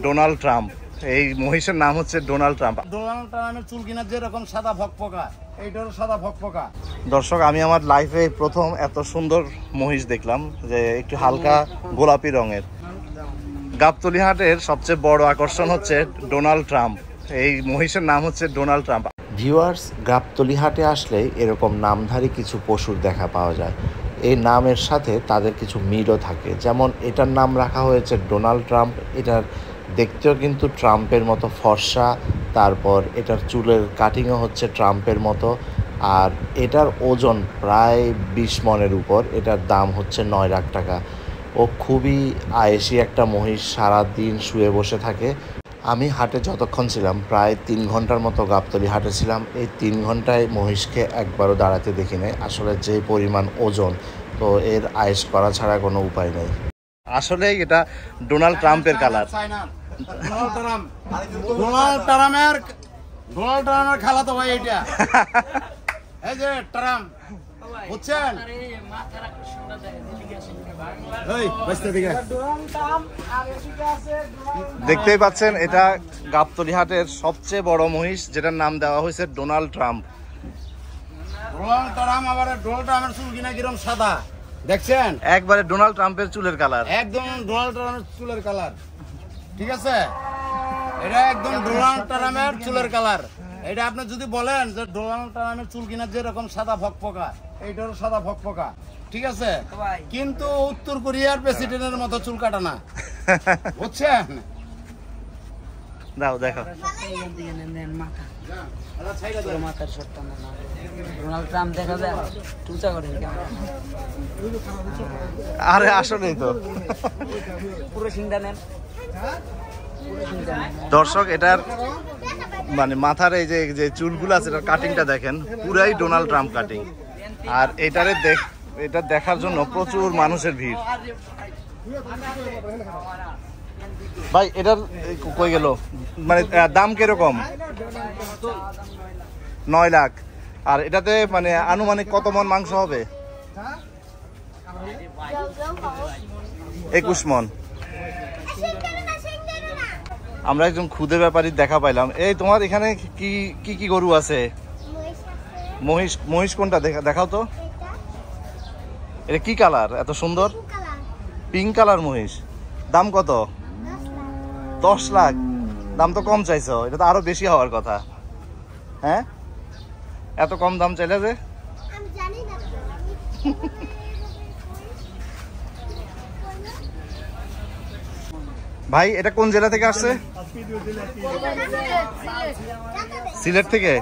Donald Trump. এই মহিষের নাম হচ্ছে ডোনাল্ড ট্রাম্প। ডোনাল্ড ট্রাম্পের চুল কিনার যেরকম সাদা ভকভকা, এইটারও সাদা ভকভকা। দর্শক, আমি আমার লাইফে প্রথম এত সুন্দর মহিষ দেখলাম, যে একটু হালকা গোলাপি রঙের। গাবতলী হাটের সবচেয়ে বড় আকর্ষণ হচ্ছে ডোনাল্ড ট্রাম্প। এই মহিষের নাম হচ্ছে ডোনাল্ড ট্রাম্প। ভিউয়ার্স, গাবতলী হাটে আসলে এরকম নামধারী কিছু পশুর দেখা পাওয়া যায়। এই নামের সাথে তাদের কিছু মিলও থাকে, যেমন এটার নাম রাখা হয়েছে ডোনাল্ড ট্রাম্প। এটার দেখতেও কিন্তু ট্রাম্পের মতো ফর্সা, তারপর এটার চুলের কাটিংও হচ্ছে ট্রাম্পের মতো, আর এটার ওজন প্রায় 20 মণের উপর। এটার দাম হচ্ছে 9 লাখ টাকা। ও খুবই আয়েসি একটা মহিষ, সারাদিন শুয়ে বসে থাকে। আমি হাটে যতক্ষণ ছিলাম, প্রায় 3 ঘন্টার মতো গাবতলী হাটে ছিলাম। এই 3 ঘন্টায় মহিষকে একবারও দাঁড়াতে দেখি নাই। আসলে যে পরিমাণ ওজন, তো এর আয়েস করা ছাড়া কোনো উপায় নেই। আসলে এটা ডোনাল্ড ট্রাম্পের কালার। ডোনাল্ড ট্রাম্পের খেলা তো ভাই এটা। এই যে ট্রাম্প, বুঝছেন? দেখতেই পাচ্ছেন, এটা গাবতলী হাটের সবচেয়ে বড় মহিষ, যেটার নাম দেওয়া হয়েছে ডোনাল্ড ট্রাম্প। ডোনাল্ড ট্রাম্প, আবার ডোনাল্ড ট্রাম্পের চুল কিনা কিরম সাদা, দেখছেন? একবারে ডোনাল্ড ট্রাম্পের চুলের কালার, একদম ডোনাল্ড ট্রাম্পের চুলের কালার। ঠিক আছে, এটা একদম ডোনাল্ড ট্রাম্পের চুলের কালার। এটা আপনি যদি বলেন যে ডোনাল্ড ট্রাম্পের চুল কিনা যেরকম সাদা ভকভকা, এইটারও সাদা ভকভকা। ঠিক আছে, কিন্তু উত্তর কোরিয়ার প্রেসিডেন্টের মতো চুল কাটা না, বুঝছেন? দাও দেখো। আরে আসলেই তো। দর্শক, এটার মানে মাথার এই যে চুলগুলো আছে, এটার কাটিংটা দেখেন, পুরাই ডোনাল্ড ট্রাম্প কাটিং। আর এটা দেখার জন্য প্রচুর মানুষের ভিড়। ভাই, এটার কই গেল, মানে দাম কিরকম? 9 লাখ। আর এটাতে মানে আনুমানিক কত মন মাংস হবে? 21 মন। আমরা একজন খুদে ব্যাপারীর দেখা পাইলাম। এই তোমার এখানে কি কি গরু আছে? মহিষ কোনটা দেখাও তো। এটা কি কালার এত সুন্দর? পিঙ্ক কালার মহিষ। দাম কত? 10 লাখ। দাম তো কম চাইছো, এটা তো আরো বেশি হওয়ার কথা। হ্যাঁ, এত কম দাম চাইলে যে? ভাই, এটা কোন জেলা থেকে আসছে? সিলেট থেকে।